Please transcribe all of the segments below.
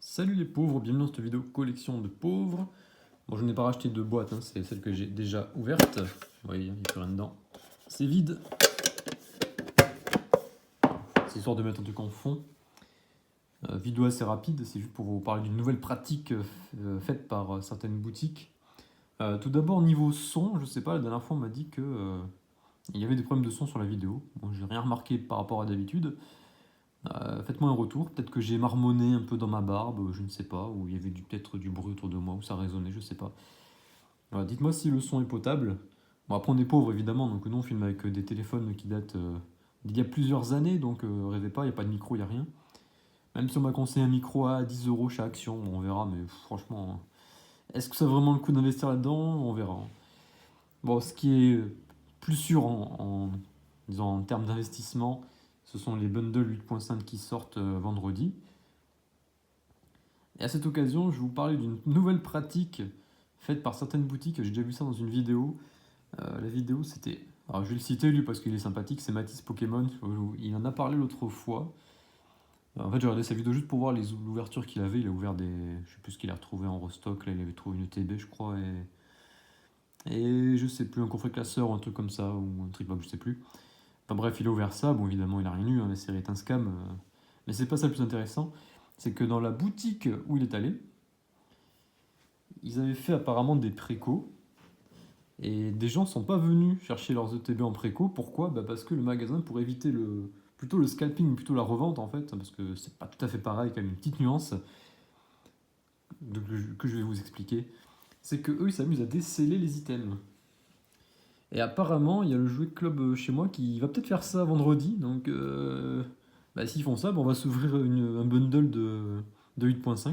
Salut les pauvres, bienvenue dans cette vidéo collection de pauvres. Bon, je n'ai pas racheté de boîte, hein, c'est celle que j'ai déjà ouverte. Vous voyez, il n'y a plus rien dedans. C'est vide. C'est histoire de mettre un truc en fond. Vidéo assez rapide, c'est juste pour vous parler d'une nouvelle pratique faite par certaines boutiques. Tout d'abord, niveau son, je sais pas, la dernière fois on m'a dit que il y avait des problèmes de son sur la vidéo. Bon, j'ai rien remarqué par rapport à d'habitude. Faites-moi un retour, peut-être que j'ai marmonné un peu dans ma barbe, je ne sais pas, ou il y avait peut-être du bruit autour de moi, ou ça résonnait, je sais pas. Voilà, dites-moi si le son est potable. Bon, après on est pauvre évidemment, donc nous on filme avec des téléphones qui datent d'il y a plusieurs années, donc rêvez pas, il n'y a pas de micro, il n'y a rien. Même si on m'a conseillé un micro à 10 euros chez Action, bon, on verra, mais franchement, est-ce que ça vaut vraiment le coup d'investir là-dedans? On verra. Bon, ce qui est plus sûr disons, en termes d'investissement, ce sont les bundles 8.5 qui sortent vendredi. Et à cette occasion, je vais vous parler d'une nouvelle pratique faite par certaines boutiques. J'ai déjà vu ça dans une vidéo. La vidéo, c'était. Alors, je vais le citer lui parce qu'il est sympathique, c'est Mathis Pokémon. Il en a parlé l'autre fois. En fait, j'ai regardé sa vidéo juste pour voir l'ouverture qu'il avait. Il a ouvert des. Je sais plus ce qu'il a retrouvé en restock. Là, il avait trouvé une TB, je crois. Et je sais plus, un coffret classeur ou un truc comme ça. Ou un trick box, je sais plus. Enfin bref, il a ouvert ça. Bon, évidemment, il a rien eu. Hein, la série est un scam. Mais c'est pas ça le plus intéressant. C'est que dans la boutique où il est allé, ils avaient fait apparemment des précos. Et des gens sont pas venus chercher leurs ETB en préco. Pourquoi? Parce que le magasin, pour éviter plutôt le scalping, plutôt la revente en fait, parce que c'est pas tout à fait pareil, quand même une petite nuance que je vais vous expliquer, c'est que eux ils s'amusent à déceler les items. Et apparemment, il y a le jouet club chez moi qui va peut-être faire ça vendredi, donc s'ils font ça, on va s'ouvrir un bundle de 8.5.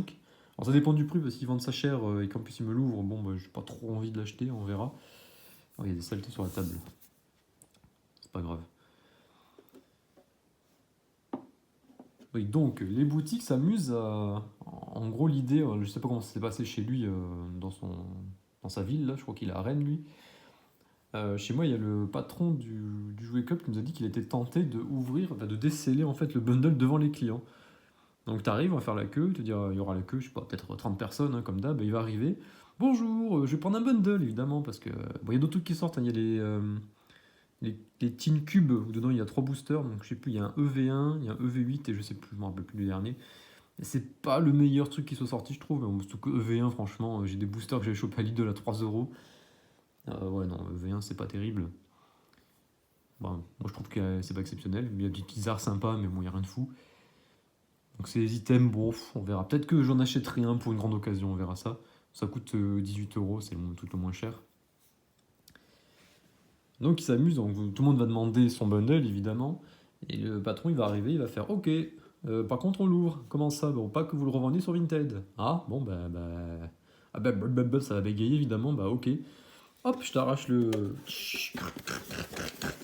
Alors ça dépend du prix, parce qu'ils vendent ça cher et qu'en plus ils me l'ouvrent, j'ai pas trop envie de l'acheter, on verra. Oh, il y a des saletés sur la table. C'est pas grave. Oui, donc les boutiques s'amusent à. En gros, l'idée, je sais pas comment ça s'est passé chez lui dans sa ville, là, je crois qu'il est à Rennes, lui. Chez moi, il y a le patron du Jouet Club qui nous a dit qu'il était tenté de ouvrir, de déceler en fait le bundle devant les clients. Donc t'arrives, on va faire la queue, te dire, il y aura la queue, je sais pas, peut-être 30 personnes, hein, comme d'hab, et il va arriver. Bonjour, je vais prendre un bundle, évidemment, parce que. Bon, il y a d'autres trucs qui sortent, hein, il y a les Teen Cube, où dedans il y a 3 boosters, donc je sais plus, il y a un EV1, il y a un EV8 et je sais plus, je me rappelle plus du dernier. Et c'est pas le meilleur truc qui soit sorti, je trouve, mais bon, surtout que EV1, franchement, j'ai des boosters que j'avais chopé à Lidl à 3 euros. Ouais, non, EV1, c'est pas terrible. Bon, moi je trouve que c'est pas exceptionnel, il y a des petits arts sympas, mais bon, il y a rien de fou. Donc ces items, bon, on verra. Peut-être que j'en achèterai un pour une grande occasion, on verra ça. Ça coûte 18 euros, c'est le truc le moins cher. Donc il s'amuse, donc tout le monde va demander son bundle évidemment, et le patron il va arriver, il va faire OK, par contre on l'ouvre, comment ça? Bon, pas que vous le revendiez sur Vinted. Ah bon ça va bégayer évidemment, OK. Hop, je t'arrache le.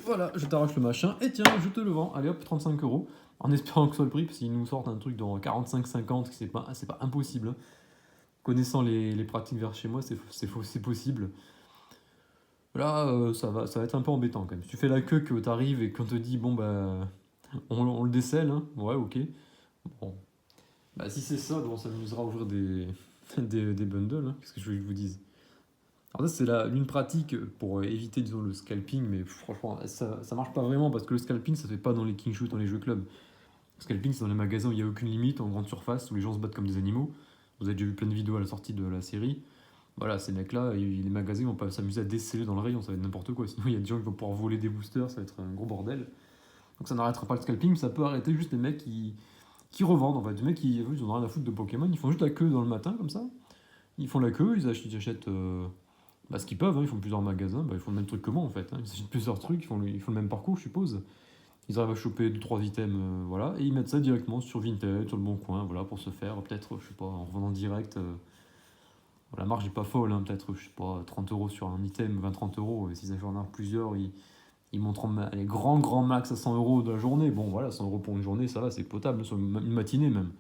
Voilà, je t'arrache le machin, et tiens, je te le vends, allez hop, 35 euros, en espérant que ce soit le prix, parce qu'ils nous sortent un truc dans 45-50, c'est pas impossible, hein. Connaissant les pratiques vers chez moi, c'est possible. Là, ça va être un peu embêtant quand même. Si tu fais la queue, que t'arrives et qu'on te dit, on le décèle, hein. Ouais, ok. Bon. Si c'est ça, on s'amusera à ouvrir des bundles, hein. Qu'est-ce que je veux que je vous dise? Alors ça, c'est l'une pratique pour éviter, disons, le scalping, mais franchement, ça marche pas vraiment, parce que le scalping, ça se fait pas dans les king shoot, dans les jeux clubs. Le scalping, c'est dans les magasins où il n'y a aucune limite, en grande surface, où les gens se battent comme des animaux. Vous avez déjà vu plein de vidéos à la sortie de la série. Voilà, ces mecs-là, les magasins vont pas s'amuser à déceler dans le rayon, ça va être n'importe quoi. Sinon, il y a des gens qui vont pouvoir voler des boosters, ça va être un gros bordel. Donc ça n'arrêtera pas le scalping, mais ça peut arrêter juste les mecs qui revendent. En fait, des mecs qui ils ont rien à foutre de Pokémon, ils font juste la queue dans le matin, comme ça. Ils font la queue, ils achètent ce qu'ils peuvent, hein, ils font plusieurs magasins, ils font le même truc que moi en fait, hein. Ils achètent plusieurs trucs, ils font le même parcours, je suppose. Ils arrivent à choper 2-3 items, voilà, et ils mettent ça directement sur Vinted, sur le bon coin, voilà, pour se faire, peut-être, je sais pas, en revendant direct. La marge n'est pas folle, hein, peut-être, je sais pas, 30 euros sur un item, 20-30 euros. Et s'ils en ont plusieurs, ils monteront les grands max à 100 euros de la journée. Bon, voilà, 100 euros pour une journée, ça va, c'est potable, sur une matinée même.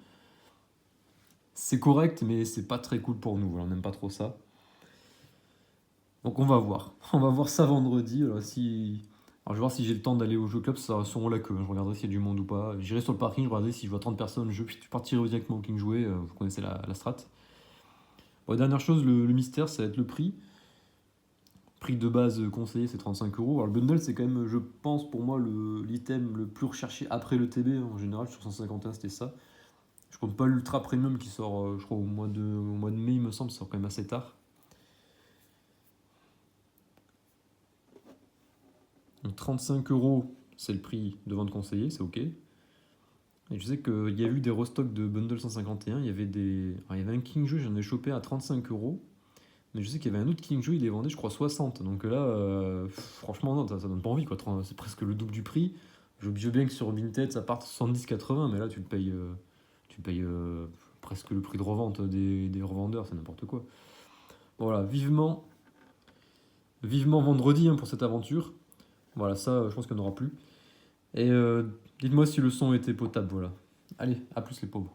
C'est correct, mais c'est pas très cool pour nous, voilà, on n'aime pas trop ça. Donc on va voir. On va voir ça vendredi. Alors je vais voir si j'ai le temps d'aller au jeu club, ça sera la queue, hein. Je regarderai s'il y a du monde ou pas. J'irai sur le parking, je regarderai si je vois 30 personnes, je partirai directement au King jouer, vous connaissez la strat. Bon, dernière chose, le mystère, ça va être le prix. Prix de base conseillé, c'est 35 €. Alors le bundle, c'est quand même, je pense, pour moi, l'item le plus recherché après le TB. En général, sur 151, c'était ça. Je compte pas l'ultra premium qui sort, je crois, au mois de mai, il me semble, ça sort quand même assez tard. Donc 35 €, c'est le prix de vente conseillé, c'est ok. Et je sais qu'il y a eu des restocks de bundle 151. Il y avait un King Jeu, j'en ai chopé à 35 €. Mais je sais qu'il y avait un autre King Jeu, il les vendait, je crois, 60. Donc là, franchement, non, ça donne pas envie, quoi. C'est presque le double du prix. Je veux bien que sur Vinted, ça parte 70-80, mais là, tu payes presque le prix de revente des revendeurs, c'est n'importe quoi. Voilà, vivement vendredi, hein, pour cette aventure. Voilà, ça, je pense qu'il n'y en aura plus. Et dites-moi si le son était potable, voilà. Allez, à plus les pauvres.